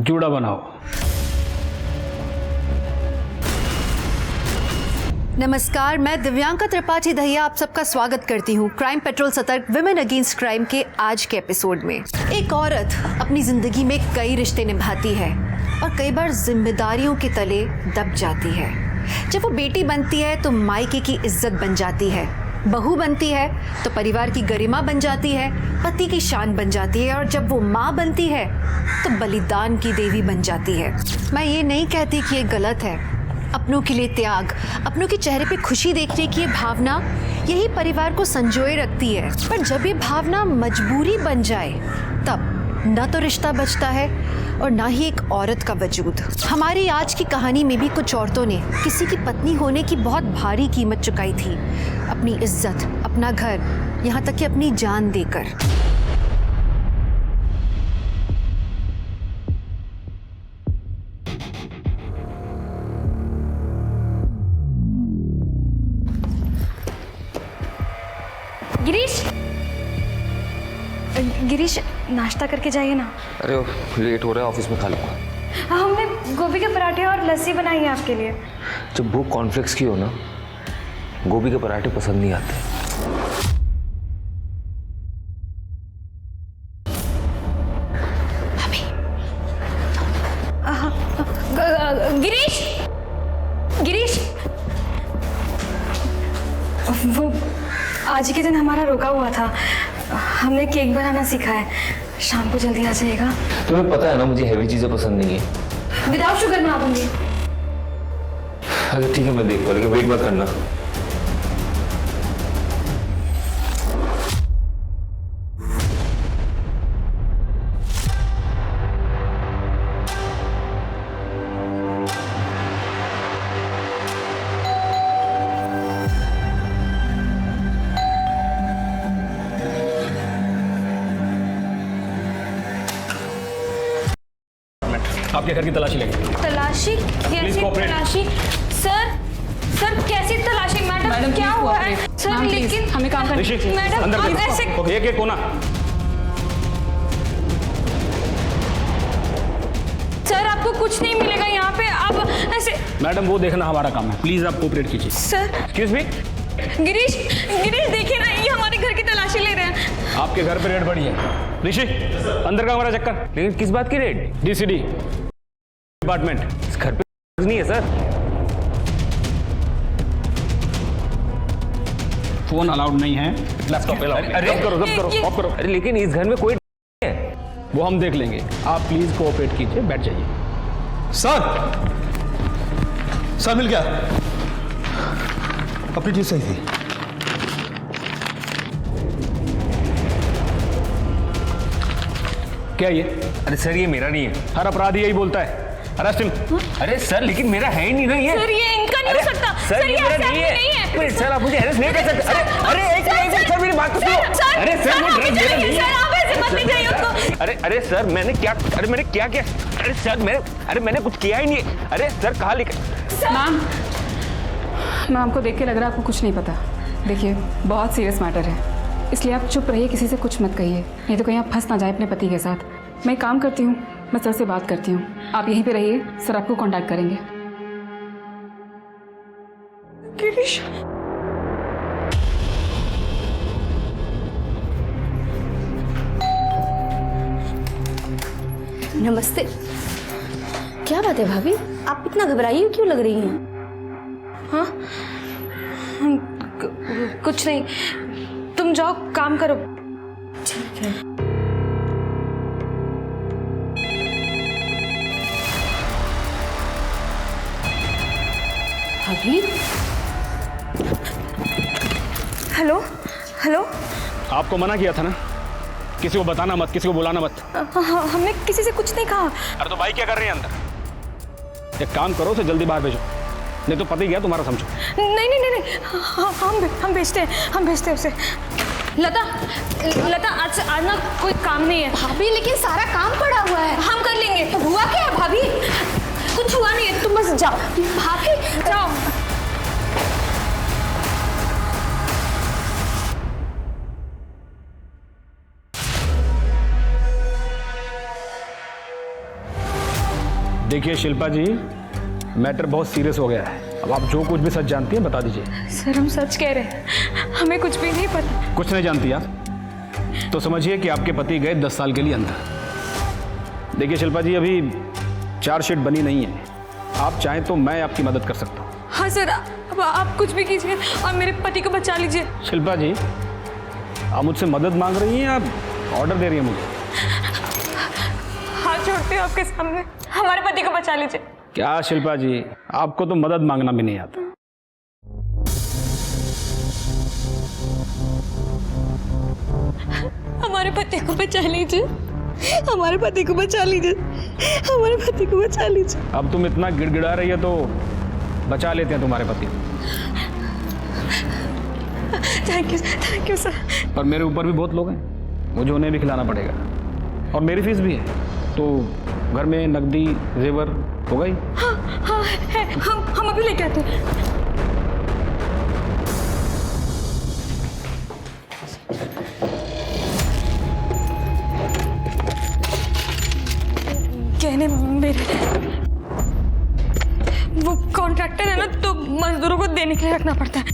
जूड़ा बनाओ। नमस्कार, मैं दिव्यांका त्रिपाठी दहिया आप सबका स्वागत करती हूँ क्राइम पेट्रोल सतर्क विमेन अगेंस्ट क्राइम के आज के एपिसोड में। एक औरत अपनी जिंदगी में कई रिश्ते निभाती है और कई बार जिम्मेदारियों के तले दब जाती है। जब वो बेटी बनती है तो मायके की इज्जत बन जाती है, बहू बनती है तो परिवार की गरिमा बन जाती है, पति की शान बन जाती है और जब वो माँ बनती है तो बलिदान की देवी बन जाती है। मैं ये नहीं कहती कि ये गलत है। अपनों के लिए त्याग, अपनों के चेहरे पे खुशी देखने की ये भावना यही परिवार को संजोए रखती है। पर जब ये भावना मजबूरी बन जाए तब न तो रिश्ता बचता है और ना ही एक औरत का वजूद। हमारी आज की कहानी में भी कुछ औरतों ने किसी की पत्नी होने की बहुत भारी कीमत चुकाई थी, अपनी इज्जत, अपना घर, यहाँ तक कि अपनी जान देकर। गिरीश, गिरीश नाश्ता करके जाइए ना। अरे लेट हो रहा है, ऑफिस में खा लूँगा। हमने गोभी के पराठे और लस्सी बनाई है आपके लिए। जब भूख कॉर्नफ्लेक्स की हो ना, गोभी के पराठे पसंद नहीं आते। गिरीश, गिरीश, वो आज के दिन हमारा रुका हुआ था। हमने केक बनाना सीखा है, शाम को जल्दी आ जाइएगा। तुम्हें पता है ना मुझे हैवी चीजें पसंद नहीं है। विदाउट शुगर बना दूंगी। अरे ठीक है, मैं देख पा, लेकिन वेट मत करना। आपके घर की तलाशी लेंगे। तलाशी? कैसी तलाशी? सर कैसी तलाशी? मैडम क्या हुआ है? सर लेकिन हमें काम करना है। मैडम अंदर आप ऐसे एक कोना। सर आपको कुछ नहीं मिलेगा यहाँ पे, आप ऐसे। मैडम वो देखना हमारा काम है, प्लीज आप कोऑपरेट कीजिए। Sir excuse me. Girish, Girish देखिए ना, ये हमारे घर की तलाशी ले रहे हैं। आपके घर पे रेड पड़ी है। ऋषि अंदर का हमारा चक्कर। लेकिन किस बात की रेड? डीसीडी डिपार्टमेंट। इस घर पे नहीं है सर। फोन अलाउड नहीं है, लैपटॉप अलाउड। अरे ऑफ करो, ऑफ करो। अरे लेकिन इस घर में कोई नहीं है। वो हम देख लेंगे, आप प्लीज कोऑपरेट कीजिए, बैठ जाइए। सर मिल गया, अपनी चीज सही थी। क्या ये? अरे सर ये मेरा नहीं है। हर अपराधी यही बोलता है, अरेस्ट हिम। अरे सर लेकिन मेरा है ही नहीं ना ये। सर ये इनका नहीं हो सकता। सर ये मेरा नहीं है। अरे सर आप मुझे अरेस्ट नहीं कर सकते। अरे एक मिनट सर, मेरी बात तो सुनो। अरे सर वो ड्रग मेरा नहीं है। सर आप ऐसे मत लीजिए उसको। अरे सर मैंने क्या किया? अरे सर मैंने कुछ किया ही नहीं। अरे सर कहाँ लिखा? मैम आपको देख के लग रहा है आपको कुछ नहीं पता। देखिए बहुत सीरियस मैटर है, इसलिए आप चुप रहिए, किसी से कुछ मत कहिए, नहीं तो कहीं आप फंस ना जाए अपने पति के साथ। मैं काम करती हूँ, मैं सर से बात करती हूँ, आप यहीं पे रहिए, सर आपको कांटेक्ट करेंगे। गिरीश, नमस्ते। क्या बात है भाभी, आप इतना घबराई क्यों लग रही हैं? हाँ कुछ नहीं, तुम जाओ काम करो। ठीक है। भाभी, हेलो हेलो। आपको मना किया था ना, किसी को बताना मत, किसी को बुलाना मत। हमने किसी से कुछ नहीं कहा। अरे तो भाई क्या कर रही है अंदर? एक काम करो, उसे जल्दी बाहर भेजो, नहीं तो पति गया तुम्हारा समझो। नहीं नहीं नहीं नहीं, हम भेजते हैं उसे। लता आज ना कोई काम नहीं है। भाभी लेकिन सारा काम पड़ा हुआ है। हम कर लेंगे। तो हुआ क्या है भाभी? कुछ हुआ नहीं है, तुम बस जाओ। भाभी जाओ। देखिए शिल्पा जी, मैटर बहुत सीरियस हो गया है। अब आप जो कुछ भी सच जानती हैं बता दीजिए। सर हम सच कह रहे हैं, हमें कुछ भी नहीं पता। कुछ नहीं जानती आप तो समझिए कि आपके पति गए 10 साल के लिए अंदर। देखिए शिल्पा जी, अभी चार्जशीट बनी नहीं है। आप चाहें तो मैं आपकी मदद कर सकता हूँ। हाँ सर, अब आप कुछ भी कीजिए और मेरे पति को बचा लीजिए। शिल्पा जी, आप मुझसे मदद मांग रही हैं या ऑर्डर दे रही हैं मुझे? हाथ जोड़ते हो आपके सामने, हमारे पति को बचा लीजिए। क्या शिल्पा जी, आपको तो मदद मांगना भी नहीं आता। हमारे पति को बचा लीजिए, हमारे पति को बचा लीजिए, हमारे पति को बचा लीजिए। अब तुम इतना गिड़गिड़ा रही है तो बचा लेते हैं तुम्हारे पति को। Thank you sir. पर मेरे ऊपर भी बहुत लोग हैं, मुझे उन्हें भी खिलाना पड़ेगा और मेरी फीस भी है। तो घर में नकदी जेवर होगा ही। हाँ है, हम अभी लेके आते हैं। कहने मेरे वो कॉन्ट्रैक्टर है ना, तो मजदूरों को देने के लिए रखना पड़ता है।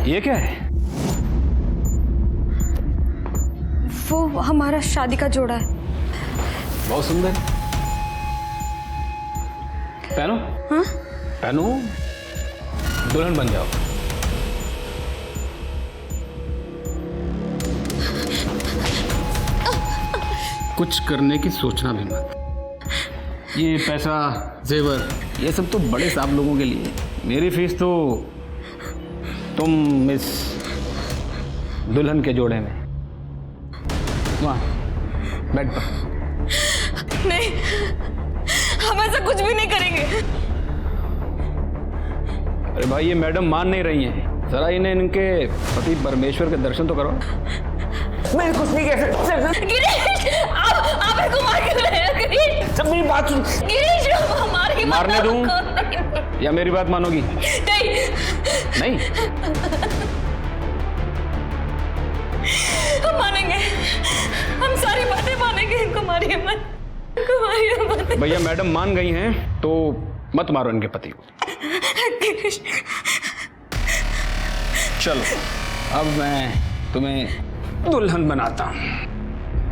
ये क्या है? वो हमारा शादी का जोड़ा है। बहुत सुंदर। पहनो। हाँ? पहनो, दुल्हन बन जाओ। कुछ करने की सोचना भी मत। ये पैसा जेवर ये सब तो बड़े साहब लोगों के लिए। मेरी फीस तो तुम इस दुल्हन के जोड़े में वहाँ बेड पर। नहीं, हम ऐसा कुछ भी नहीं करेंगे। अरे भाई, ये मैडम मान नहीं रही हैं। जरा इन्हें इनके पति परमेश्वर के दर्शन तो करो। मैं कुछ नहीं कह सकता। गिरीश, आप इनको मार क्यों रहे हैं? गिरीश, सब मेरी बात सुन। गिरीश, हमारी मारने दूं या मेरी बात मानोगी? नहीं, नहीं। हम मानेंगे, हम सारी बातें मानेंगे। इनको मारिए मत, इनको मारिए मत। भैया मैडम मान गई हैं तो मत मारो इनके पति को। गिरीश, चलो अब मैं तुम्हें दुल्हन बनाता हूँ।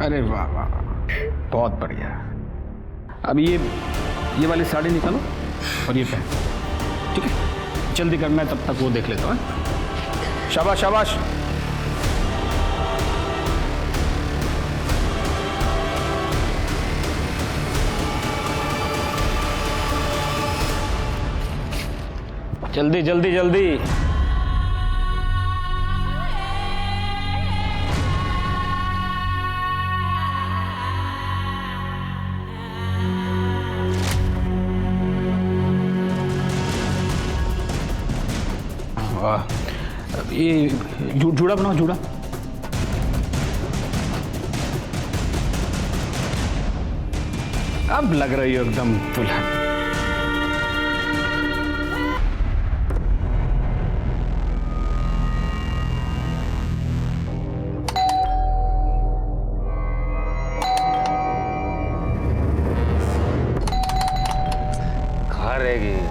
अरे वाह वाह, बहुत बढ़िया। अब ये वाली साड़ी निकालो और ये पहन, ठीक है? जल्दी कर, मैं तब तक वो देख लेता हूँ। शाबाश शाबाश। जल्दी जल्दी जल्दी। वाह, ये जूड़ा बनाओ, जूड़ा। अब लग रही हो एकदम दुल्हन। कहाँ रहेगी यार?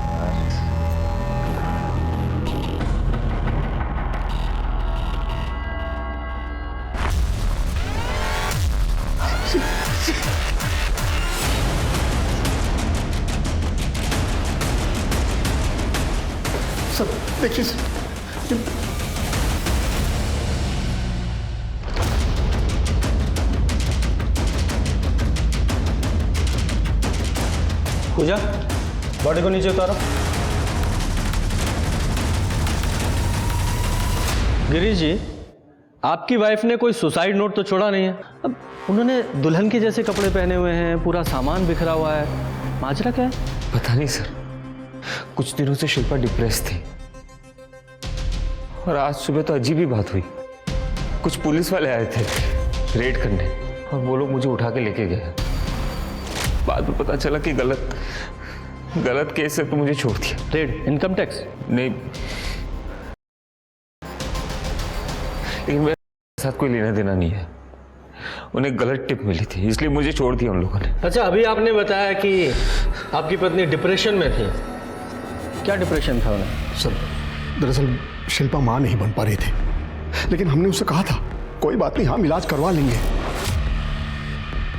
सर देखिए सर, पूजा बॉडी को नीचे उतारो। गिरीश जी, आपकी वाइफ ने कोई सुसाइड नोट तो छोड़ा नहीं है। अब उन्होंने दुल्हन के जैसे कपड़े पहने हुए हैं, पूरा सामान बिखरा हुआ है। माजरा क्या है? पता नहीं सर, कुछ दिनों से शिल्पा डिप्रेस थी और आज सुबह तो अजीब ही बात हुई। कुछ पुलिस वाले आए थे रेड करने और वो लोग मुझे उठा के लेके गए। बाद में पता चला कि गलत केस से तो मुझे छोड़ दिया। रेड? Income tax? नहीं, लेकिन मेरे साथ कोई लेना देना नहीं है। उन्हें गलत टिप मिली थी, इसलिए मुझे छोड़ दिया उन लोगों ने। अच्छा, अभी आपने बताया कि आपकी पत्नी डिप्रेशन में थी। क्या डिप्रेशन था उन्हें? सर, दरअसल शिल्पा माँ नहीं बन पा रही थी, लेकिन हमने उससे कहा था कोई बात नहीं, हम इलाज करवा लेंगे।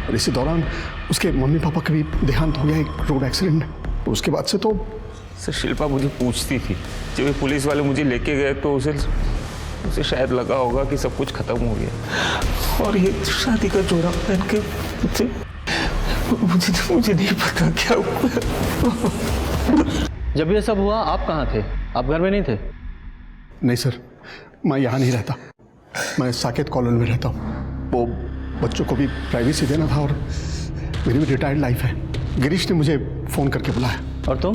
और इसी दौरान उसके मम्मी पापा का भी देहांत हो गया एक रोड एक्सीडेंट में। उसके बाद से तो सर शिल्पा मुझे पूछती थी, जब ये पुलिस वाले मुझे लेके गए तो उसे शायद लगा होगा कि सब कुछ खत्म हो गया, और ये शादी का जोड़ा पहन के मुझे नहीं पता क्या हुआ। जब ये सब हुआ आप कहाँ थे? आप घर में नहीं थे? नहीं सर, मैं यहाँ नहीं रहता, मैं साकेत कॉलोनी में रहता हूँ। वो बच्चों को भी प्राइवेसी देना था और मेरी भी रिटायर्ड लाइफ है। गिरीश ने मुझे फ़ोन करके बुलाया। और तुम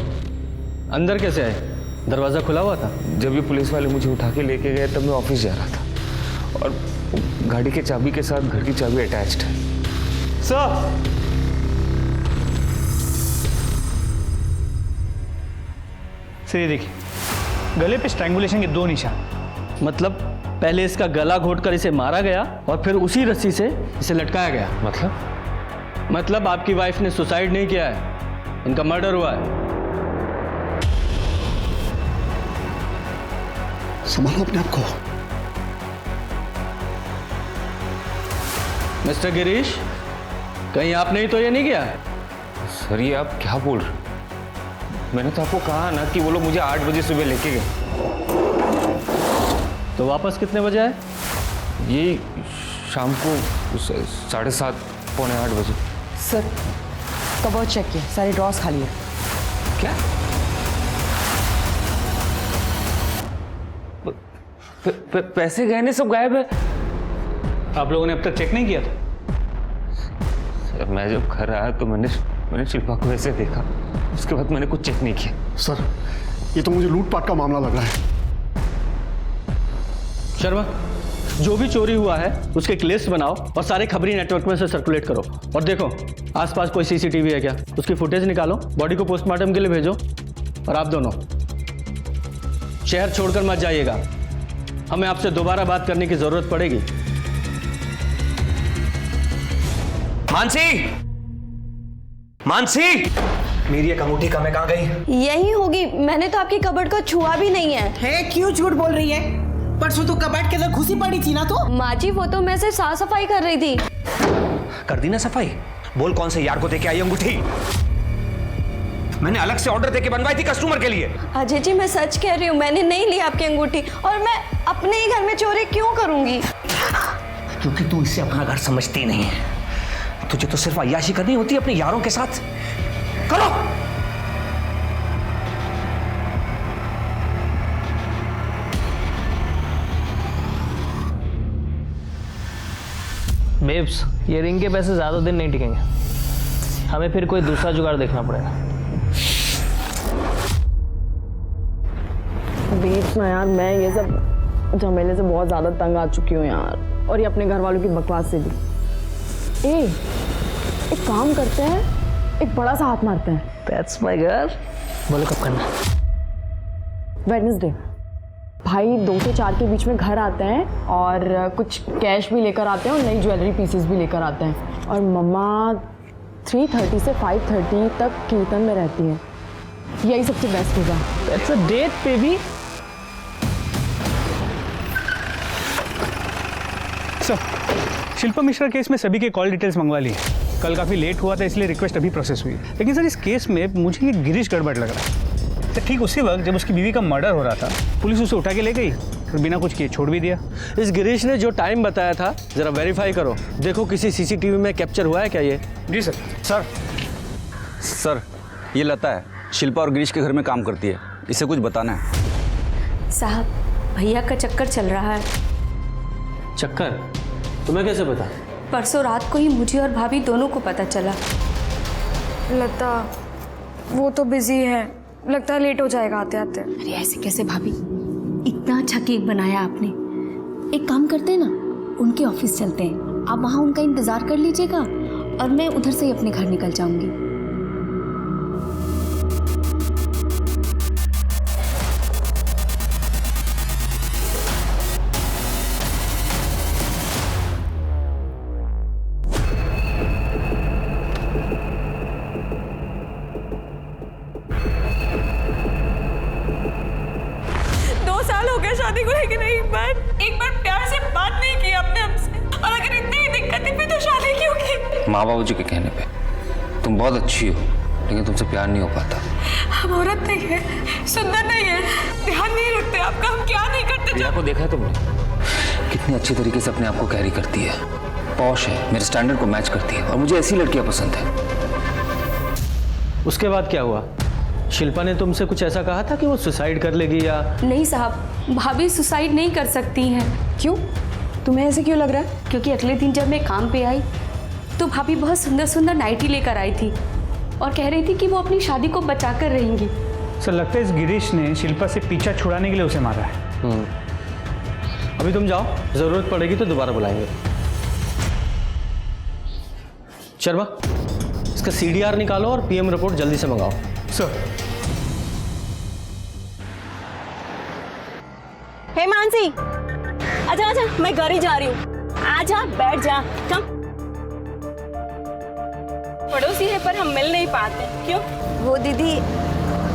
अंदर कैसे आए? दरवाज़ा खुला हुआ था? जब ये पुलिस वाले मुझे उठा के लेके गए तब मैं ऑफिस जा रहा था, और गाड़ी के चाबी के साथ घर की चाबी अटैच्ड है। सर, ये देखिए, गले पे स्ट्रैंगुलेशन के 2 निशान। मतलब पहले इसका गला घोटकर इसे मारा गया और फिर उसी रस्सी से इसे लटकाया गया। मतलब आपकी वाइफ ने सुसाइड नहीं किया है, इनका मर्डर हुआ है। संभालो अपने आप को। मिस्टर गिरीश, कहीं आपने ही तो ये नहीं किया है? सर ये आप क्या बोल रहे हो? मैंने तो आपको कहा ना कि वो लोग मुझे 8 बजे सुबह लेके गए। तो वापस कितने बजे आए? ये शाम को 7:30 पौने 8 बजे। सर, कबर्ड चेक किया, सारे ड्रॉर्स खाली है। क्या? पैसे गहने सब गायब है? आप लोगों ने अब तक चेक नहीं किया था? सर मैं जब घर आया तो मैंने शिल्पा को वैसे देखा, उसके बाद मैंने कुछ चेक नहीं किया। सर, ये तो मुझे लूटपाट का मामला लग रहा है। शर्मा, जो भी चोरी हुआ है उसके एक लिस्ट बनाओ और सारे खबरी नेटवर्क में से सर्कुलेट करो। और देखो आसपास कोई सीसीटीवी है क्या, उसकी फुटेज निकालो, बॉडी को पोस्टमार्टम के लिए भेजो। और आप दोनों शहर छोड़कर मत जाइएगा, हमें आपसे दोबारा बात करने की जरूरत पड़ेगी। मानसी, मेरी एक अंगूठी कहाँ गई? यही होगी, मैंने तो आपकी कबर्ड को छुआ भी नहीं है। क्यों झूठ बोल रही है? परसों तो कबर्ड के अंदर घुसी पड़ी थी ना। तो माँ जी, वो तो मैं सिर्फ साफ सफाई कर रही थी। कर दी ना सफाई? बोल कौन से यार को देके आई अंगूठी? मैंने अलग से ऑर्डर देके बनवाई थी कस्टमर के लिए। अजय जी, मैं सच कह रही हूँ, मैंने नहीं ली आपकी अंगूठी, और मैं अपने ही घर में चोरी क्यों करूंगी? क्योंकि तू इसे अपना घर समझती नहीं है। तुझे तो सिर्फ अय्याशी करनी होती है अपने यारों के साथ। करो। बेब्स, ये रिंग के पैसे ज़्यादा दिन नहीं टिकेंगे, हमें फिर कोई दूसरा जुगाड़ देखना पड़ेगा। बेब्स ना यार, मैं ये सब झमेले से बहुत ज़्यादा तंग आ चुकी हूँ यार, और ये अपने घर वालों की बकवास से भी। एक काम करते हैं, एक बड़ा सा हाथ मारते हैं। That's my girl। बोलो कब करना? वेडनेसडे। भाई 2 से 4 के बीच में घर आते हैं और कुछ कैश भी लेकर आते हैं और नई ज्वेलरी पीसेस भी लेकर आते हैं। और मम्मा 3:30 से 5:30 तक कीर्तन में रहती है। यही सबसे बेस्ट होगा। That's a date, baby। Sir, Shilpa Mishra case में सभी के कॉल डिटेल्स मंगवा ली है। कल काफ़ी लेट हुआ था इसलिए रिक्वेस्ट अभी प्रोसेस हुई, लेकिन सर इस केस में मुझे ये गिरीश गड़बड़ लग रहा है। तो ठीक उसी वक्त जब उसकी बीवी का मर्डर हो रहा था, पुलिस उसे उठा के ले गई और बिना कुछ किए छोड़ भी दिया। इस गिरीश ने जो टाइम बताया था जरा वेरीफाई करो, देखो किसी सीसीटीवी में कैप्चर हुआ है क्या ये? जी सर। सर, ये लता है, शिल्पा और गिरीश के घर में काम करती है, इसे कुछ बताना है। साहब, भैया का चक्कर चल रहा है। चक्कर? तुम्हें कैसे पता? परसों रात को ही मुझे और भाभी दोनों को पता चला। लता, वो तो बिजी है, लगता है लेट हो जाएगा आते आते। अरे ऐसे कैसे भाभी, इतना अच्छा केक बनाया आपने। एक काम करते हैं ना, उनके ऑफिस चलते हैं, आप वहाँ उनका इंतजार कर लीजिएगा और मैं उधर से ही अपने घर निकल जाऊंगी। शादी को लेकर एक बार प्यार से बात नहीं की आपने हमसे, और अगर इतनी ही दिक्कत है फिर तो शादी क्यों की? माँ बाबू जी के कहने पे तुम बहुत अच्छी हो, लेकिन तुमसे प्यार नहीं हो पाता। हम औरत नहीं है, सुंदर नहीं है, ध्यान नहीं रखते आपका, हम क्या नहीं करते। रिया को देखा है तुमने? कितनी अच्छी तरीके से अपने आप को कैरी करती है, पॉश है, मेरे स्टैंडर्ड को मैच करती है, और मुझे ऐसी लड़कियां पसंद है। उसके बाद क्या हुआ? शिल्पा ने तुमसे कुछ ऐसा कहा था कि वो सुसाइड कर लेगी या? नहीं साहब, भाभी सुसाइड नहीं कर सकती हैं। क्यों? तुम्हें ऐसे क्यों लग रहा है? क्योंकि अगले दिन जब मैं काम पे आई तो भाभी बहुत सुंदर सुंदर नाइटी लेकर आई थी और कह रही थी कि वो अपनी शादी को बचा कर रहेंगी। सर लगता है इस गिरीश ने शिल्पा से पीछा छुड़ाने के लिए उसे मारा है। अभी तुम जाओ, जरूरत पड़ेगी तो दोबारा बुलाएंगे। शर्मा, इसका CDR निकालो और PM रिपोर्ट जल्दी से मंगाओ। सर। हे मानसी, आजा आजा, मैं घर ही जा रही हूँ। आजा, बैठ जा, कम। पड़ोसी है पर हम मिल नहीं पाते, क्यों? वो दीदी,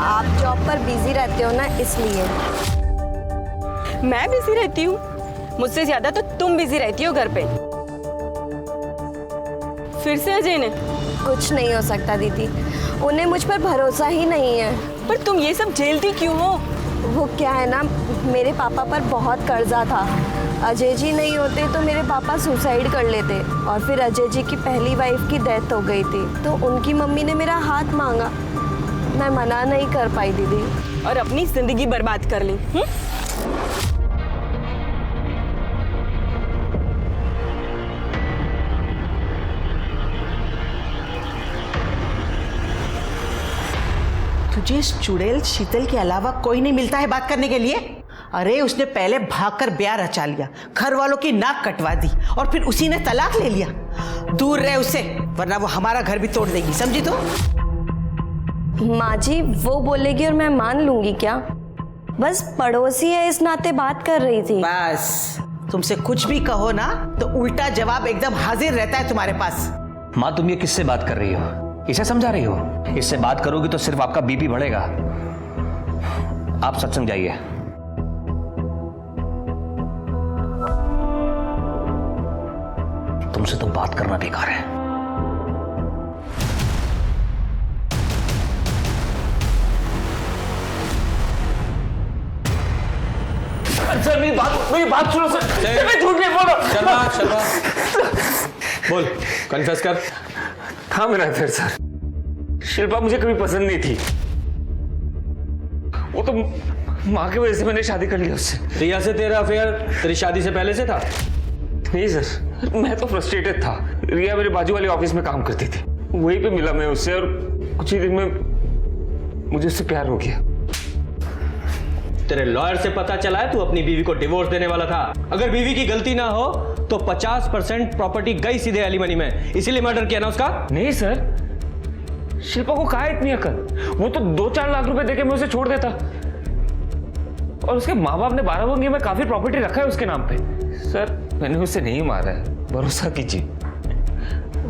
आप जॉब पर बिजी रहते हो ना, इसलिए। मैं बिजी रहती हूँ? मुझसे ज्यादा तो तुम बिजी रहती हो घर पे। फिर से अजय ने? कुछ नहीं हो सकता दीदी, उन्हें मुझ पर भरोसा ही नहीं है। पर तुम ये सब झेलती क्यों हो? वो क्या है ना, मेरे पापा पर बहुत कर्जा था। अजय जी नहीं होते तो मेरे पापा सुसाइड कर लेते, और फिर अजय जी की पहली वाइफ की डेथ हो गई थी, तो उनकी मम्मी ने मेरा हाथ मांगा। मैं मना नहीं कर पाई दीदी, और अपनी जिंदगी बर्बाद कर ली। तुझे इस चुड़ैल शीतल के अलावा कोई नहीं मिलता है बात करने के लिए? अरे उसने पहले भागकर ब्याह रचा लिया, घर वालों की नाक कटवा दी, और फिर उसी ने तलाक ले लिया। दूर रहे उससे, वरना वो हमारा घर भी तोड़ देगी, समझी तू? माँ जी, वो बोलेगी और मैं मान लूंगी क्या? बस पड़ोसी है इस नाते बात कर रही थी। बस तुमसे कुछ भी कहो ना तो उल्टा जवाब एकदम हाजिर रहता है तुम्हारे पास। माँ, तुम ये किससे बात कर रही हो? इसे समझा रही हो? इससे बात करोगी तो सिर्फ आपका BP बढ़ेगा। आप सत्संग जाइए। तुमसे तो बात करना बेकार है। सर मेरी बात सुनो सर। मैं झूठ नहीं बोल रहा। शर्मा, बोल, कन्फेस कर। था मेरा अफेयर सर। शिल्पा मुझे कभी पसंद नहीं थी, वो तो माँ की वजह से मैंने शादी कर ली उससे। रिया से तेरा अफेयर तेरी शादी से पहले से था? नहीं सर, मैं तो फ्रस्ट्रेटेड था। रिया मेरे बाजू वाले ऑफिस में काम करती थी, वहीं पे मिला मैं उससे, और कुछ ही दिन में मुझे उससे प्यार हो गया। तेरे लॉयर से पता चला है तू अपनी बीवी को डिवोर्स देने वाला था। अगर बीवी की गलती ना हो तो 50% प्रॉपर्टी गई सीधे एलिमनी में, इसीलिए मर्डर किया ना उसका? नहीं सर, शिल्पा को कहा इतनी अकल? वो तो 2-4 लाख रुपए देके मैं उसे छोड़ देता, और उसके माँ बाप ने 12 बंगी में काफी प्रॉपर्टी रखा है उसके नाम पे। सर मैंने उसे नहीं मारा है, भरोसा कीजिए।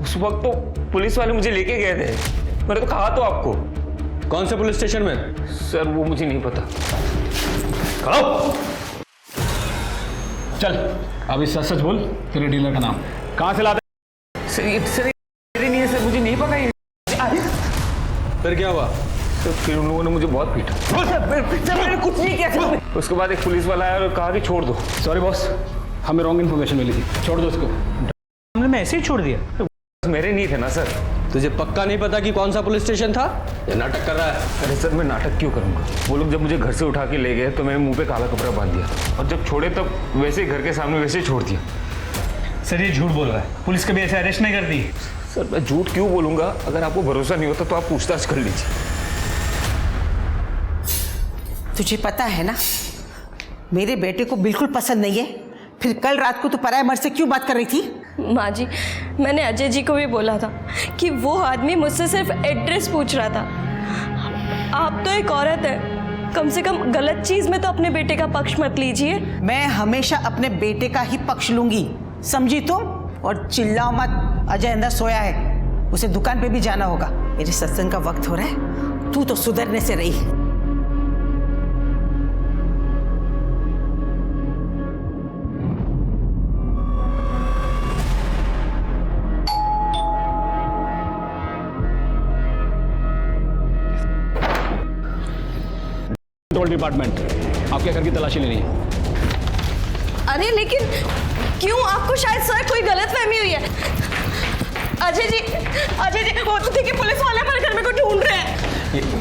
उस वक्त तो पुलिस वाले मुझे लेके गए थे, मैंने तो कहा तो आपको। कौन से पुलिस स्टेशन में? सर वो मुझे नहीं पता। चल अभी सच सच बोल, तेरे डीलर का नाम कहाँ से लाते? सर ये नहीं है सर, मुझे नहीं पता। ये फिर क्या हुआ? तो फिर उन लोगों ने मुझे बहुत पीटा। मैंने कुछ नहीं किया सर। उसके बाद एक पुलिस वाला आया और कहा कि छोड़ दो। सॉरी बॉस, हमें रॉन्ग इन्फॉर्मेशन मिली थी, छोड़ दो उसको। हमने मैं ऐसे ही छोड़ दिया। मेरे नहीं थे ना सर। तुझे पक्का नहीं पता कि कौन सा पुलिस स्टेशन था? ये नाटक कर रहा है। अरे सर मैं नाटक क्यों करूंगा? वो लोग जब मुझे घर से उठा के ले गए तो मैंने मुंह पे काला कपड़ा बांध दिया, और जब छोड़े तब वैसे ही घर के सामने वैसे ही छोड़ दिया। सर ये झूठ बोल रहा है, पुलिस कभी ऐसे अरेस्ट नहीं करती। सर मैं झूठ क्यों बोलूंगा? अगर आपको भरोसा नहीं होता तो आप पूछताछ कर लीजिए। तुझे पता है ना, मेरे बेटे को बिल्कुल पसंद नहीं है, फिर कल रात को तू पराये मर्द से क्यों बात कर रही थी? माँ जी, मैंने अजय जी को भी बोला था कि वो आदमी मुझसे सिर्फ एड्रेस पूछ रहा था। आप तो एक औरत है, कम से कम गलत चीज में तो अपने बेटे का पक्ष मत लीजिए। मैं हमेशा अपने बेटे का ही पक्ष लूंगी, समझी तुम? और चिल्लाओ मत, अजय अंदर सोया है, उसे दुकान पे भी जाना होगा। मेरे सत्संग का वक्त हो रहा है, तू तो सुधरने से रही। पेट्रोल डिपार्टमेंट, आपके घर की तलाशी लेनी है। अरे लेकिन क्यों? आपको शायद सर कोई गलतफहमी हुई है। अजय जी वो तो देखिए पुलिस वाले हमारे घर में को ढूंढ रहे हैं।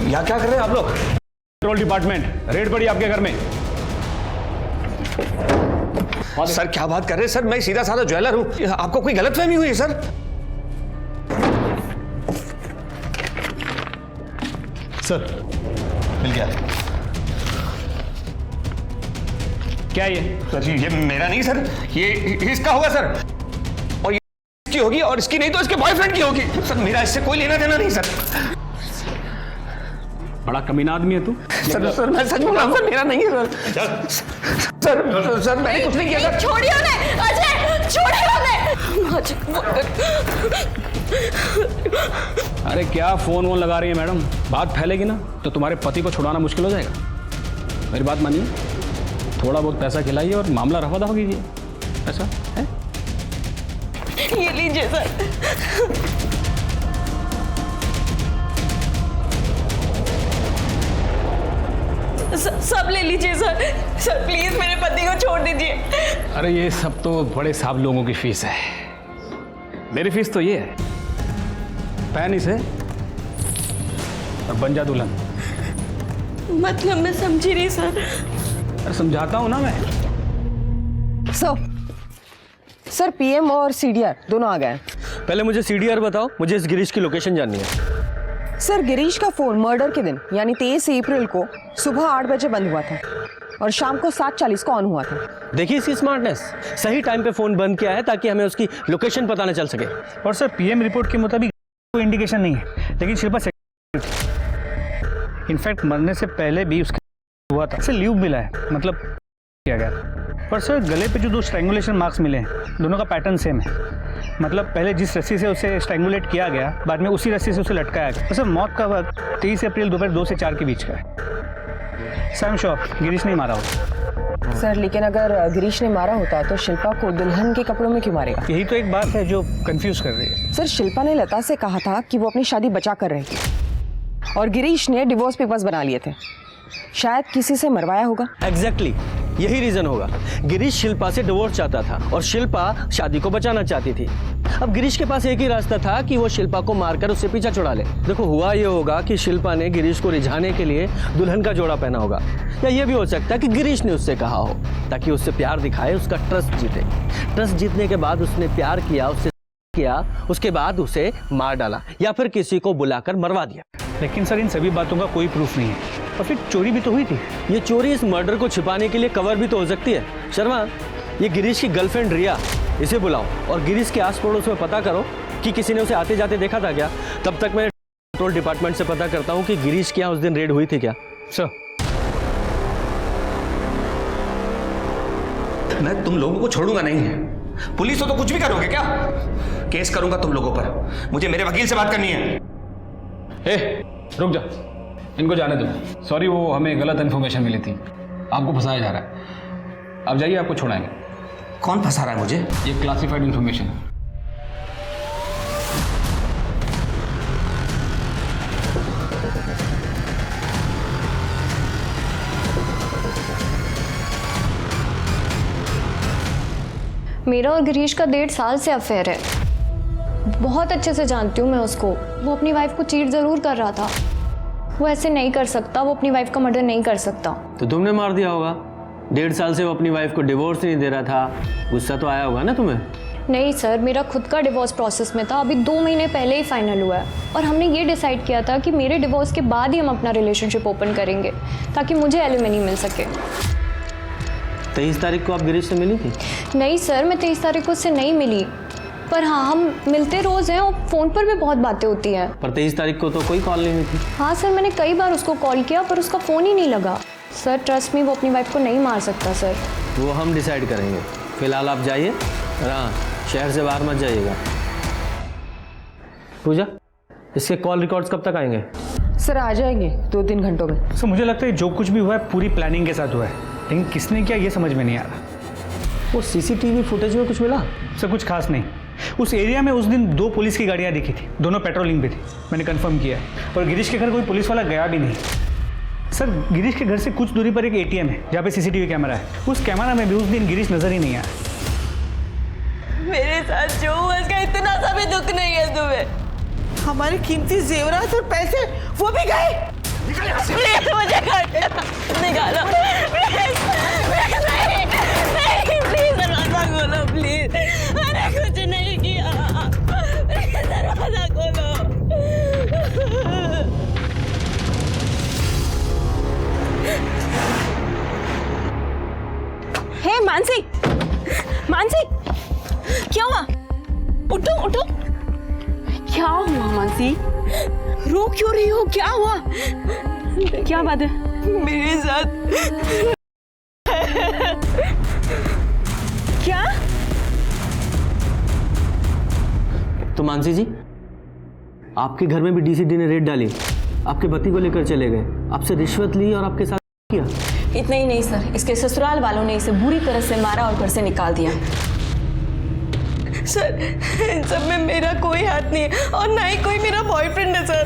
यहाँ क्या कर रहे हैं आप लोग? पेट्रोल डिपार्टमेंट, रेड पड़ी आपके घर में। सर क्या बात कर रहे हैं सर? मैं सीधा साधा ज्वेलर हूँ, आपको कोई गलतफहमी हुई है सर? सर मिल गया। क्या ये? सर ये मेरा नहीं सर, ये इसका होगा सर, और ये इसकी होगी, और इसकी नहीं तो इसके बॉयफ्रेंड की होगी। सर मेरा इससे कोई लेना देना नहीं सर। बड़ा कमीना आदमी है तू। सर मैं सच बोल रहा हूँ सर, मेरा नहीं है सर। सर मैंने कुछ नहीं किया सर। छोड़िए उन्हें अजय, छोड़िए उन्हें। अरे क्या फोन वोन लगा रही है मैडम? बात फैलेगी ना तो तुम्हारे पति को छुड़ाना मुश्किल हो जाएगा। मेरी बात मानिए, थोड़ा बहुत पैसा खिलाइए और मामला रफा दफा कीजिए। ऐसा है? ये लीजिए सर। सब ले लीजिए सर। सर प्लीज मेरे पति को छोड़ दीजिए। अरे ये सब तो बड़े साहब लोगों की फीस है, मेरी फीस तो ये है, पहन इसे और बन जा दुल्हन। मतलब मैं समझी नहीं सर। अरे समझाता हूं ना मैं। सर पीएम और सीडीआर दोनों आ गए हैं। पहले मुझे सीडीआर बताओ, मुझे इस गिरीश की लोकेशन जाननी है। सर गिरीश का फोन मर्डर के दिन यानी 23 अप्रैल को सुबह 8 बजे बंद हुआ था और शाम को 7:40 को ऑन हुआ था। देखिए इसकी स्मार्टनेस, सही टाइम पे फोन बंद किया है ताकि हमें उसकी लोकेशन पता न चल सके। और सर पीएम रिपोर्ट के मुताबिक कोई इंडिकेशन नहीं है, लेकिन शिल्पा इनफैक्ट मरने से पहले भी उसका हुआ था, उसे ल्यूब मिला है, मतलब किया गया। पर सर गले पे जो 2 स्ट्रैंगुलेशन मार्क्स मिले हैं, दोनों का पैटर्न सेम है। मतलब पहले जिस रस्सी से उसे स्ट्रैंगुलेट किया गया, बाद में उसी रस्सी से उसे लटकाया गया। सर मौत का वक्त 23 अप्रैल दोपहर 2 से 4 के बीच का है। सर श्योर गिरीश नहीं मारा होता। सर लेकिन अगर गिरीश ने मारा होता तो शिल्पा को दुल्हन के कपड़ों में क्यों मारेगा? यही तो एक बात है जो कंफ्यूज कर रही है। सर शिल्पा ने लता से कहा था कि वो अपनी शादी बचा कर रही थी और गिरीश ने डिवोर्स पेपर्स बना लिए थे। शायद किसी से मरवाया होगा। एग्जैक्टली यही रीजन होगा। गिरीश शिल्पा से डिवोर्स चाहता था और शिल्पा शादी को बचाना चाहती थी। अब गिरीश के पास एक ही रास्ता था कि वो शिल्पा को मारकर उससे पीछा छुड़ा ले। देखो हुआ ये होगा कि शिल्पा ने गिरीश को रिझाने के लिए दुल्हन का जोड़ा पहना होगा, या ये भी हो सकता है कि गिरीश ने उससे कहा हो ताकि उससे प्यार दिखाए, उसका ट्रस्ट जीते। ट्रस्ट जीतने के बाद उसने प्यार किया, उससे किया, उसके बाद उसे मार डाला या फिर किसी को बुलाकर मरवा दिया। लेकिन सर इन सभी बातों का कोई प्रूफ नहीं है, और फिर चोरी भी तो हुई थी। ये चोरी इस मर्डर को छिपाने के लिए कवर भी तो हो सकती है। शर्मा, ये गिरीश की गर्लफ्रेंड रिया, इसे बुलाओ और गिरीश के आस पड़ोस में पता करो कि किसी ने उसे आते जाते देखा था क्या। तब तक मैं पेट्रोल डिपार्टमेंट से पता करता हूँ कि गिरीश के यहाँ उस दिन रेड हुई थी क्या। सर मैं तुम लोगों को छोड़ूंगा नहीं। पुलिस हो तो कुछ भी करोगे क्या? केस करूंगा तुम लोगों पर। मुझे मेरे वकील से बात करनी है। ए, रुक जा, इनको जाने दो। सॉरी, वो हमें गलत इन्फॉर्मेशन मिली थी, आपको फंसाया जा रहा है। आप जाइए, आपको छोड़ाएंगे। कौन फंसा रहा है मुझे? ये क्लासिफाइड इन्फॉर्मेशन है। मेरा और गिरीश का 1.5 साल से अफेयर है। बहुत अच्छे से जानती हूँ मैं उसको। वो अपनी वाइफ को चीट ज़रूर कर रहा था। वो ऐसे नहीं कर सकता, वो अपनी वाइफ का मर्डर नहीं कर सकता। तो तुमने मार दिया होगा। 1.5 साल से वो अपनी वाइफ को डिवोर्स नहीं दे रहा था, गुस्सा तो आया होगा ना तुम्हें? नहीं सर, मेरा खुद का डिवोर्स प्रोसेस में था, अभी 2 महीने पहले ही फाइनल हुआ है। और हमने ये डिसाइड किया था कि मेरे डिवोर्स के बाद ही हम अपना रिलेशनशिप ओपन करेंगे ताकि मुझे एलिमनी मिल सके। 23 तारीख को आप गिरीश से मिली थी? नहीं सर, मैं 23 तारीख को उससे नहीं मिली, पर हाँ हम मिलते रोज़ हैं और फ़ोन पर भी बहुत बातें होती हैं। पर 23 तारीख को तो कोई कॉल नहीं हुई थी। हाँ सर, मैंने कई बार उसको कॉल किया पर उसका फ़ोन ही नहीं लगा। सर ट्रस्ट मी, वो अपनी वाइफ को नहीं मार सकता सर। वो हम डिसाइड करेंगे। फिलहाल आप जाइए, हाँ शहर से बाहर मत जाइएगा। पूजा, इसके कॉल रिकॉर्ड्स कब तक आएंगे? सर आ जाएंगे 2-3 घंटों में। सर मुझे लगता है जो कुछ भी हुआ है पूरी प्लानिंग के साथ हुआ है, लेकिन किसने किया ये समझ में नहीं आ रहा। वो सीसीटीवी फुटेज में कुछ मिला? सर कुछ खास नहीं। उस एरिया में उस दिन 2 पुलिस की गाड़ियाँ दिखी थी, दोनों पेट्रोलिंग पे थी, मैंने कंफर्म किया। और गिरीश के घर कोई पुलिस वाला गया भी नहीं। सर गिरीश के घर से कुछ दूरी पर एक एटीएम है जहाँ पे सीसीटीवी कैमरा है। उस कैमरा में भी उस दिन गिरीश नजर ही नहीं आया। मेरे साथ जो हुआ इसका इतना सा भी दुख नहीं है तुम्हें। हमारे कीमती जेवरात और पैसे वो भी गए। प्लीज मुझे निकालो, प्लीज दरवाजा खोलो प्लीज। मैंने कुछ नहीं किया, दरवाजा खोलो। हे मानसी, मानसी क्या हुआ? उठो उठो। क्या हुआ मानसी? रो क्यों रही हो? क्या हुआ? क्या बात है? मेरे साथ क्या? तो मानसी जी, आपके घर में भी डीसीडी ने रेड डाली, आपके पति को लेकर चले गए, आपसे रिश्वत ली और आपके साथ किया। इतना ही नहीं सर, इसके ससुराल वालों ने इसे बुरी तरह से मारा और घर से निकाल दिया। सर इन सब में मेरा कोई हाथ नहीं है और ना ही कोई मेरा बॉयफ्रेंड है सर।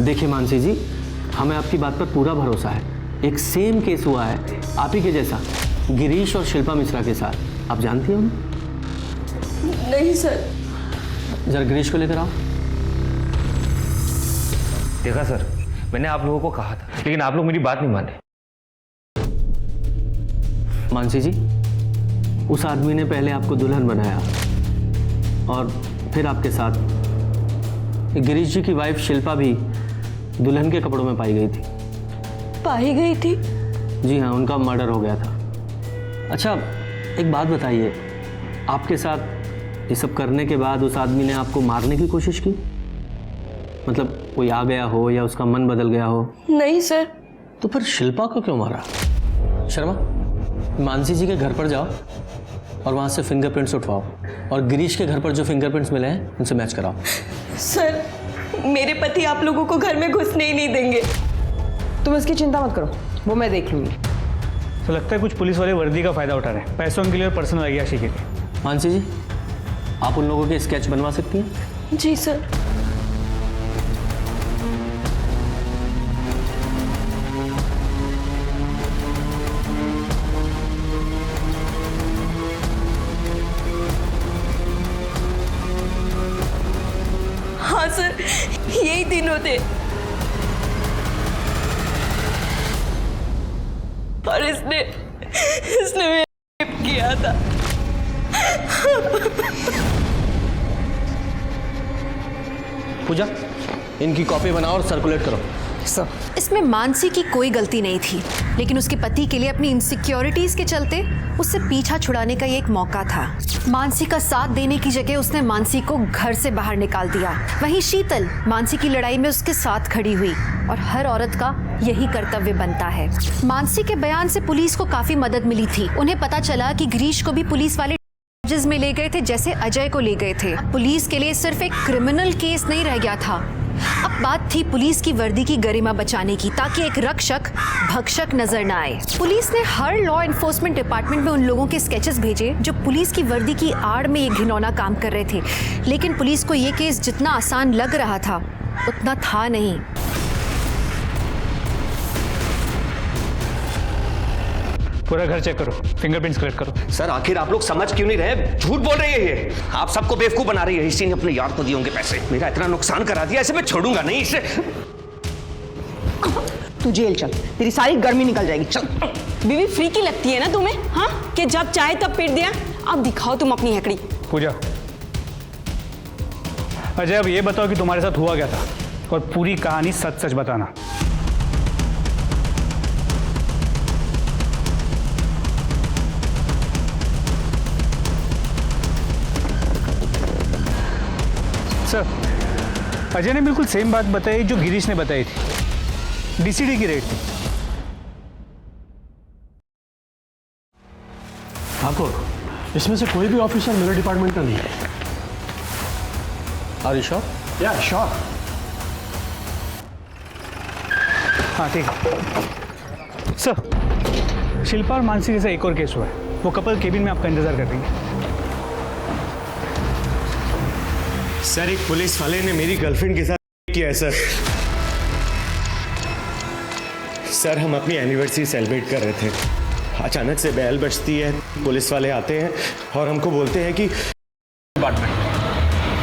देखिए मानसी जी, हमें आपकी बात पर पूरा भरोसा है। एक सेम केस हुआ है आप ही के जैसा, गिरीश और शिल्पा मिश्रा के साथ। आप जानती हो ना? नहीं सर। जरा गिरीश को लेकर आओ। देखा सर, मैंने आप लोगों को कहा था, लेकिन आप लोग मेरी बात नहीं माने। मानसी जी, उस आदमी ने पहले आपको दुल्हन बनाया और फिर आपके साथ गिरीश जी की वाइफ शिल्पा भी दुल्हन के कपड़ों में पाई गई थी। पाई गई थी? जी हाँ, उनका मर्डर हो गया था। अच्छा एक बात बताइए, आपके साथ ये सब करने के बाद उस आदमी ने आपको मारने की कोशिश की? मतलब कोई आ गया हो या उसका मन बदल गया हो? नहीं सर। तो फिर शिल्पा को क्यों मारा? शर्मा, मानसी जी के घर पर जाओ और वहाँ से फिंगरप्रिंट्स उठवाओ और गिरीश के घर पर जो फिंगरप्रिंट्स मिले हैं उनसे मैच कराओ। सर मेरे पति आप लोगों को घर में घुसने ही नहीं देंगे। तुम इसकी चिंता मत करो, वो मैं देख लूंगी। तो लगता है कुछ पुलिस वाले वर्दी का फायदा उठा रहे हैं, पैसों के लिए और पर्सनल अय्याशी के लिए। मानसी जी, आप उन लोगों के स्केच बनवा सकती हैं? जी सर। हाँ सर, यही दिन होते और इसने मेरा रेप किया था। पूजा, इनकी कॉपी बनाओ और सर्कुलेट करो। सर, इसमें मानसी की कोई गलती नहीं थी, लेकिन उसके पति के लिए अपनी इनसिक्योरिटीज के चलते उससे पीछा छुड़ाने का ये एक मौका था। मानसी का साथ देने की जगह उसने मानसी को घर से बाहर निकाल दिया। वहीं शीतल मानसी की लड़ाई में उसके साथ खड़ी हुई और हर औरत का यही कर्तव्य बनता है। मानसी के बयान से पुलिस को काफी मदद मिली थी। उन्हें पता चला कि गिरीश को भी पुलिस वाले में ले गए थे जैसे अजय को ले गए थे। पुलिस के लिए सिर्फ एक क्रिमिनल केस नहीं रह गया था, अब बात थी पुलिस की वर्दी की गरिमा बचाने की, ताकि एक रक्षक भक्षक नजर न आए। पुलिस ने हर लॉ एनफोर्समेंट डिपार्टमेंट में उन लोगों के स्केचेस भेजे जो पुलिस की वर्दी की आड़ में ये घिनौना काम कर रहे थे, लेकिन पुलिस को ये केस जितना आसान लग रहा था उतना था नहीं। पूरा घर चेक करो, फिंगरप्रिंट्स कलेक्ट करो। सर आखिर आप लोग समझ क्यों नहीं रहे? झूठ बोल रही है ये, आप सबको बेवकूफ बना रही है। इसी ने अपने यार को दिए होंगे पैसे, मेरा इतना नुकसान करा दिया, ऐसे मैं छोड़ूंगा नहीं इसे। तू जेल चल, तेरी सारी गर्मी निकल जाएगी। चल। बीवी फ्री की लगती है ना तुम्हें? हाँ, कि जब चाहे तब पीट दिया। अब दिखाओ तुम अपनी हैकड़ी। पूजा, अजय अब ये बताओ कि तुम्हारे साथ हुआ क्या था और पूरी कहानी सच सच बताना। सर, अजय ने बिल्कुल सेम बात बताई जो गिरीश ने बताई थी, डीसीडी की रेड थी। ठाकुर, इसमें से कोई भी ऑफिसर मेरे डिपार्टमेंट का नहीं है। Are you sure? Yeah sure. हाँ ठीक है। सर, शिल्पा और मानसी जैसा एक और केस हुआ है, वो कपल केबिन में आपका इंतजार कर रही है। सर एक पुलिस वाले ने मेरी गर्लफ्रेंड के साथ किया है सर। सर हम अपनी एनिवर्सरी सेलिब्रेट कर रहे थे, अचानक से बेल बजती है, पुलिस वाले आते हैं और हमको बोलते हैं कि डिपार्टमेंट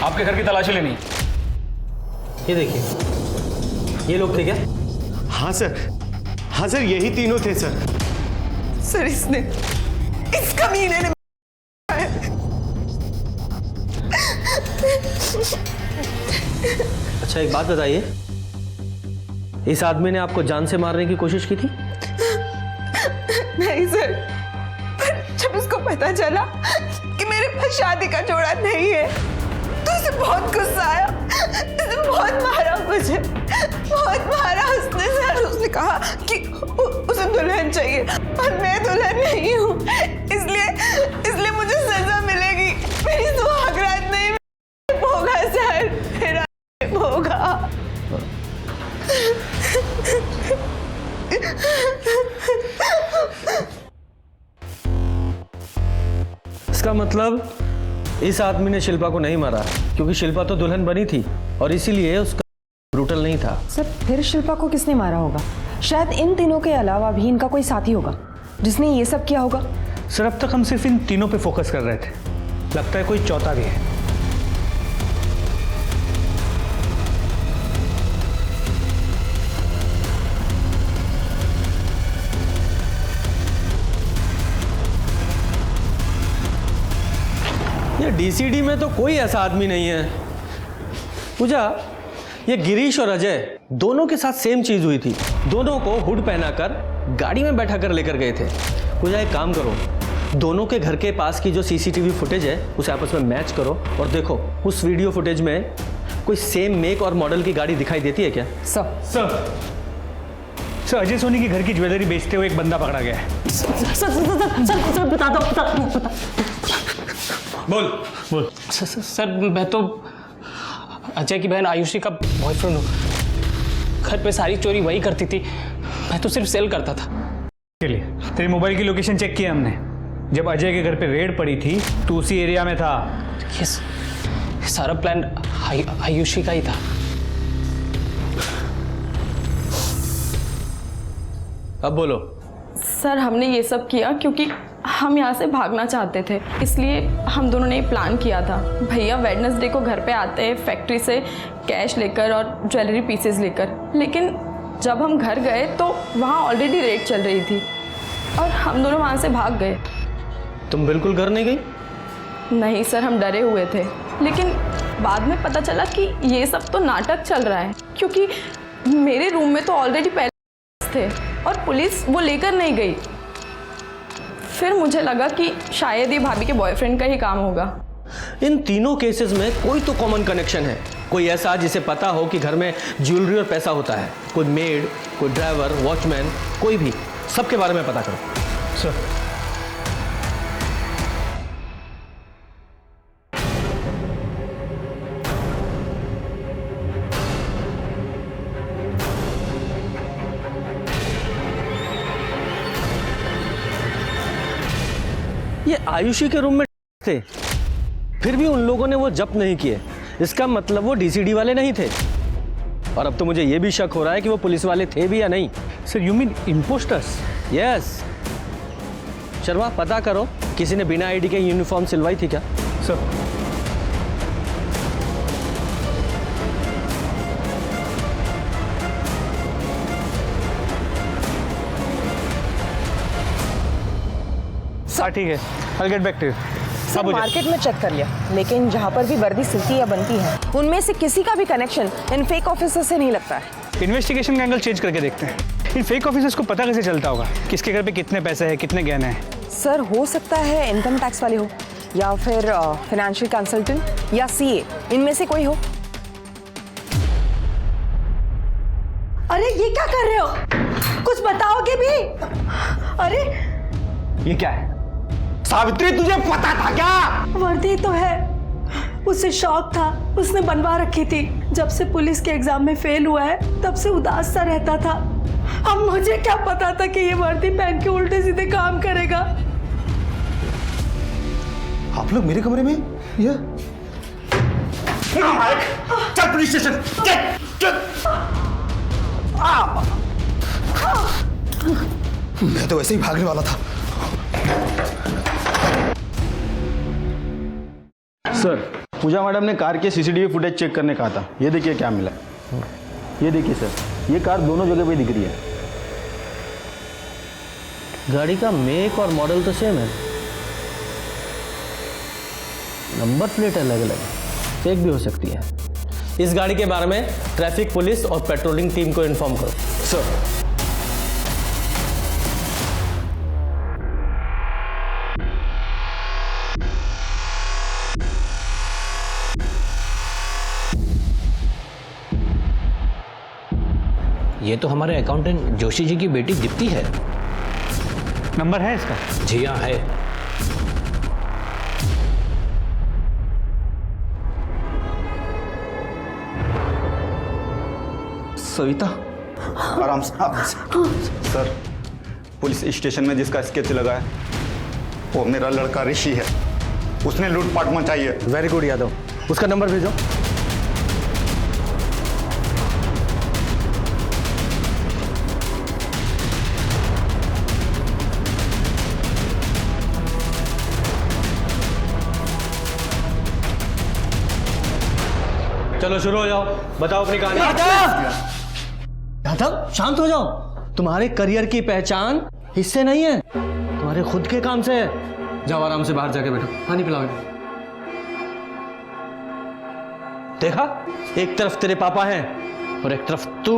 आपके घर की तलाशी लेनी। ये देखिए, ये लोग थे क्या? हाँ सर यही तीनों थे सर। सर इस कमीने ने अच्छा एक बात बताइए, इस आदमी ने आपको जान से मारने की कोशिश की थी? नहीं सर, पर जब उसको पता चला कि मेरे पास शादी का जोड़ा नहीं है तो उसे बहुत गुस्सा आया, उसने बहुत मारा मुझे, बहुत मारा उसने सर। उसने कहा कि उसे दुल्हन चाहिए और मैं दुल्हन नहीं हूँ, इसलिए मुझे सजा मिलेगी। मेरी सुहागरात नहीं होगा सर, मेरा होगा। इसका मतलब इस आदमी ने शिल्पा को नहीं मारा क्योंकि शिल्पा तो दुल्हन बनी थी और इसीलिए उसका ब्रूटल नहीं था। सर फिर शिल्पा को किसने मारा होगा? शायद इन तीनों के अलावा भी इनका कोई साथी होगा जिसने ये सब किया होगा। सर अब तक हम सिर्फ इन तीनों पे फोकस कर रहे थे, लगता है कोई चौथा भी है। ये डीसीडी में तो कोई ऐसा आदमी नहीं है। पूजा, ये गिरीश और अजय दोनों के साथ सेम चीज हुई थी, दोनों को हुड पहनाकर गाड़ी में बैठा कर लेकर गए थे। पूजा एक काम करो, दोनों के घर के पास की जो सीसीटीवी फुटेज है उसे आपस में मैच करो और देखो उस वीडियो फुटेज में कोई सेम मेक और मॉडल की गाड़ी दिखाई देती है क्या? सर अजय सोनी के घर की ज्वेलरी बेचते हुए एक बंदा पकड़ा गया है। सर बता दो। बोल। सर मैं तो अजय की बहन आयुषी का बॉयफ्रेंड हूँ। घर पे सारी चोरी वही करती थी, मैं तो सिर्फ सेल करता था। चलिए, तेरी मोबाइल की लोकेशन चेक किया हमने। जब अजय के घर पे रेड पड़ी थी तो उसी एरिया में था। ये सारा प्लान आयुषी का ही था। अब बोलो। सर हमने ये सब किया क्योंकि हम यहाँ से भागना चाहते थे, इसलिए हम दोनों ने प्लान किया था। भैया वेडनेसडे को घर पे आते हैं फैक्ट्री से कैश लेकर और ज्वेलरी पीसेस लेकर, लेकिन जब हम घर गए तो वहाँ ऑलरेडी रेड चल रही थी और हम दोनों वहाँ से भाग गए। तुम बिल्कुल घर नहीं गई? नहीं सर, हम डरे हुए थे, लेकिन बाद में पता चला कि ये सब तो नाटक चल रहा है, क्योंकि मेरे रूम में तो ऑलरेडी पहले थे और पुलिस वो लेकर नहीं गई। फिर मुझे लगा कि शायद ये भाभी के बॉयफ्रेंड का ही काम होगा। इन तीनों केसेस में कोई तो कॉमन कनेक्शन है, कोई ऐसा जिसे पता हो कि घर में ज्वेलरी और पैसा होता है। कोई मेड, कोई ड्राइवर, वॉचमैन, कोई भी, सबके बारे में पता करो। सर ये आयुषी के रूम में थे, फिर भी उन लोगों ने वो जब्त नहीं किए। इसका मतलब वो डीसीडी वाले नहीं थे। और अब तो मुझे ये भी शक हो रहा है कि वो पुलिस वाले थे भी या नहीं। Sir you mean impostors? Yes. Sharma पता करो किसी ने बिना आईडी के यूनिफॉर्म सिलवाई थी क्या? सर ठीक है, I'll get back to you। Sir market में चेक कर लिया, लेकिन जहाँ पर भी वर्दी सिलती या बनती है उनमें से किसी का भी कनेक्शन इन फेक ऑफिसर से नहीं लगता है। इन्वेस्टिगेशन का एंगल चेंज करके देखते हैं। इन फेक ऑफिसर्स को पता कैसे चलता होगा किसके घर पे कितने पैसे हैं, कितने गहने हैं? सर हो सकता है इनकम टैक्स वाले हो या फिर फाइनेंशियल कंसल्टेंट या सीए, इनमें से कोई हो। अरे ये क्या कर रहे हो? कुछ बताओगे भी? अरे ये क्या है? सावित्री तुझे पता था क्या? वर्दी तो है, उसे शौक था, उसने बनवा रखी थी। जब से पुलिस के एग्जाम में फेल हुआ है तब से उदास सा रहता था। अब मुझे क्या पता था कि ये वर्दी पहन के उल्टे सीधे काम करेगा। आप लोग मेरे कमरे में? ये ना मालिक, चल पुलिस स्टेशन, चल। मैं तो वैसे ही भागने वाला था। सर, पूजा मैडम ने कार के सीसीटीवी फुटेज चेक करने कहा था। ये देखिए क्या मिला। ये देखिए सर, ये कार दोनों जगह पे दिख रही है। गाड़ी का मेक और मॉडल तो सेम है, नंबर प्लेट अलग अलग है, फेक भी हो सकती है। इस गाड़ी के बारे में ट्रैफिक पुलिस और पेट्रोलिंग टीम को इन्फॉर्म करो। सर। ये तो हमारे अकाउंटेंट जोशी जी की बेटी दीप्ति है। नंबर है इसका? जी हाँ है। सविता, आराम से, आराम से। सर, पुलिस स्टेशन में जिसका स्केच लगा है वो मेरा लड़का ऋषि है। उसने लूटपाट मचाई है। वेरी गुड यादव, उसका नंबर भेजो। चलो शुरू हो जाओ, बताओ अपनी कहानी। यादव शांत हो जाओ। तुम्हारे करियर की पहचान इससे नहीं है, तुम्हारे खुद के काम से है। जाओ आराम से बाहर जाके बैठो, पानी पिलाओ। देखा, एक तरफ तेरे पापा हैं और एक तरफ तू।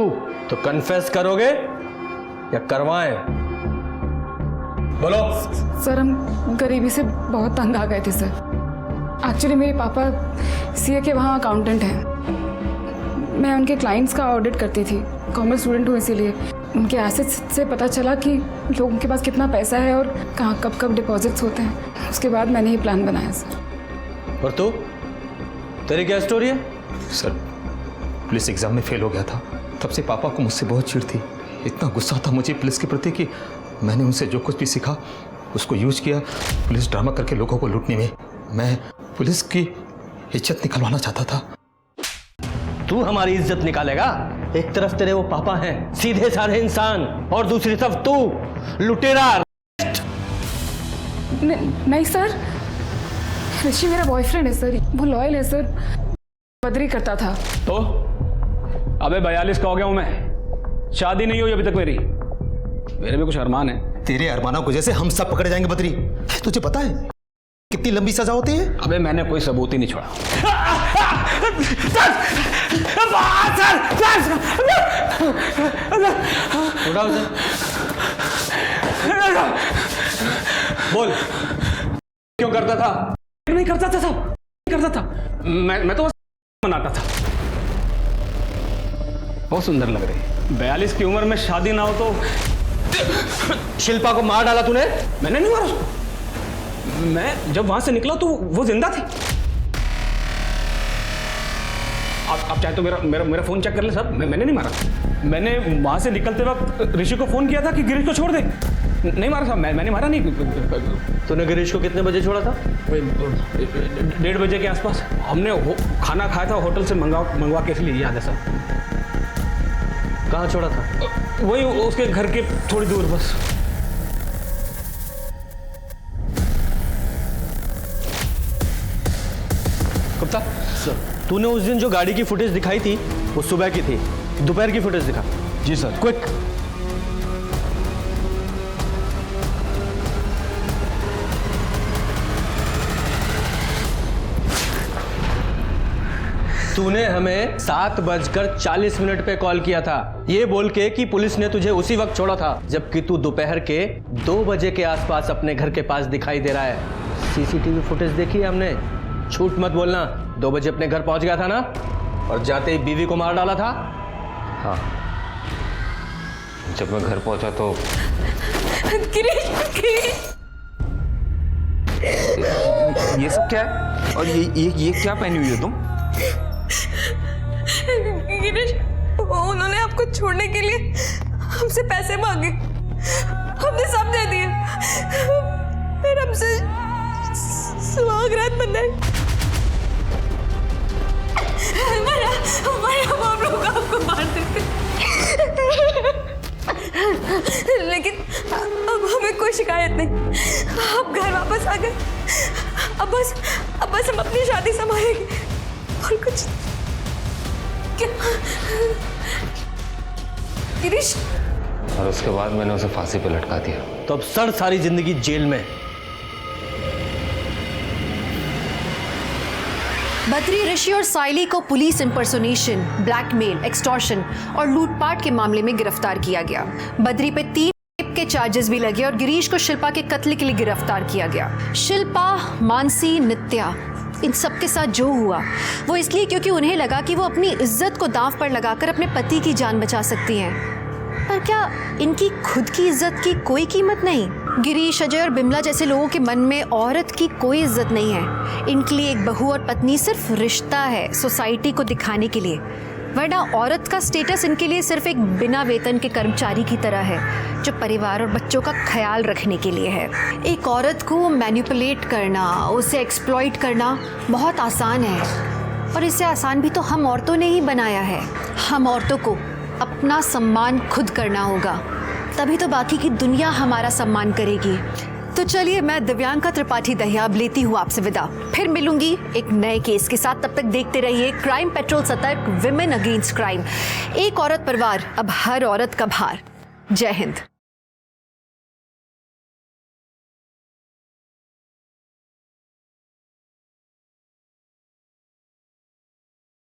तो कन्फेस करोगे या करवाएं? बोलो। सर, हम गरीबी से बहुत तंग आ गए थे सर। एक्चुअली मेरे पापा सीए के वहाँ अकाउंटेंट हैं। मैं उनके क्लाइंट्स का ऑडिट करती थी, कॉमर्स स्टूडेंट हूँ, इसीलिए उनके एसेट्स से पता चला कि लोगों के पास कितना पैसा है और कहाँ कब कब डिपॉजिट्स होते हैं। उसके बाद मैंने ये प्लान बनाया सर। और तू, तेरी क्या स्टोरी है? सर, पुलिस एग्जाम में फेल हो गया था, तब से पापा को मुझसे बहुत चिढ़ थी। इतना गुस्सा था मुझे पुलिस के प्रति कि मैंने उनसे जो कुछ भी सीखा उसको यूज किया पुलिस ड्रामा करके लोगों को लूटने में। मैं पुलिस की इज्जत निकलवाना चाहता था। तू हमारी इज्जत निकालेगा? एक तरफ तेरे वो पापा हैं, सीधे साधे इंसान, और दूसरी तरफ तू लुटेरा। नहीं सर, ऋषि मेरा बॉयफ्रेंड है सर, वो लॉयल है सर, बदरी करता था। तो अबे 42 का हो गया हूं मैं, शादी नहीं हुई अभी तक मेरी। मेरे भी कुछ अरमान है। तेरे अरमानों की वजह से हम सब पकड़े जाएंगे बदरी। तुझे पता है कितनी लंबी सजा होती है? अबे मैंने कोई सबूत ही नहीं छोड़ा। उठाओ उसे। बोल, क्यों करता था? नहीं करता था सब, नहीं करता था। मैं तो बस मनाता था। बहुत सुंदर लग रही। 42 की उम्र में शादी ना हो तो। शिल्पा को मार डाला तूने? मैंने नहीं मारा उसको। मैं जब वहां से निकला तो वो जिंदा थी। आप चाहे तो मेरा फोन चेक कर ले साहब। मैंने नहीं मारा। मैंने वहां से निकलते वक्त ऋषि को फोन किया था कि गिरीश को छोड़ दे। नहीं मारा साहब, मैंने मारा नहीं। तूने गिरीश को कितने बजे छोड़ा था? 1:30 बजे के आसपास। हमने खाना खाया था होटल से मंगवा के, इसलिए याद है साहब। कहाँ छोड़ा था? वही उसके घर के थोड़ी दूर बस। गुप्ता सर, तूने उस दिन जो गाड़ी की फुटेज दिखाई थी वो सुबह की थी, दोपहर की फुटेज दिखा। जी सर। क्विक। तूने हमें 7:40 पे कॉल किया था, ये बोल के कि पुलिस ने तुझे उसी वक्त छोड़ा था, जबकि तू दोपहर के 2 बजे के आसपास अपने घर के पास दिखाई दे रहा है। सीसीटीवी फुटेज देखी है हमने, झूठ मत बोलना। 2 बजे अपने घर पहुंच गया था ना, और जाते ही बीवी को मार डाला था। हाँ, जब मैं घर पहुंचा तो ये सब क्या है? और ये क्या पहनी हुई हो तुम? गिरीश, उन्होंने आपको छोड़ने के लिए हमसे पैसे मांगे, हमने सब दे दिए, फिर हमसे सुहागरात बनाई। वरना बाप लोग आपको मार देते। लेकिन अब हमें कोई शिकायत नहीं, आप घर वापस आ गए। अब बस हम अपनी शादी संभालेंगे और कुछ। क्या गिरीश? और उसके बाद मैंने उसे फांसी पे लटका दिया। तो अब सर सारी जिंदगी जेल में। बद्री, ऋषि और साइली को पुलिस इंपर्सोनेशन, ब्लैकमेल, एक्सटॉर्शन और लूटपाट के मामले में गिरफ्तार किया गया। बद्री पे 3 रेप के चार्जेस भी लगे और गिरीश को शिल्पा के कत्ल के लिए गिरफ्तार किया गया। शिल्पा, मानसी, नित्या, इन सब के साथ जो हुआ वो इसलिए क्योंकि उन्हें लगा कि वो अपनी इज्जत को दांव पर लगाकर अपने पति की जान बचा सकती हैं। पर क्या इनकी खुद की इज्जत की कोई कीमत नहीं? गिरीश, अजय और बिमला जैसे लोगों के मन में औरत की कोई इज्जत नहीं है। इनके लिए एक बहू और पत्नी सिर्फ रिश्ता है, सोसाइटी को दिखाने के लिए। वरना औरत का स्टेटस इनके लिए सिर्फ एक बिना वेतन के कर्मचारी की तरह है जो परिवार और बच्चों का ख्याल रखने के लिए है। एक औरत को मैनिपुलेट करना, उसे एक्सप्लॉइट करना बहुत आसान है, और इससे आसान भी तो हम औरतों ने ही बनाया है। हम औरतों को अपना सम्मान खुद करना होगा, तभी तो बाकी की दुनिया हमारा सम्मान करेगी। तो चलिए, मैं दिव्यांका त्रिपाठी दहियाब लेती हूँ आपसे विदा। फिर मिलूंगी एक नए केस के साथ। तब तक देखते रहिए क्राइम पेट्रोल सतर्क, विमेन अगेंस्ट क्राइम। एक औरत परिवार, अब हर औरत का भार। जय हिंद।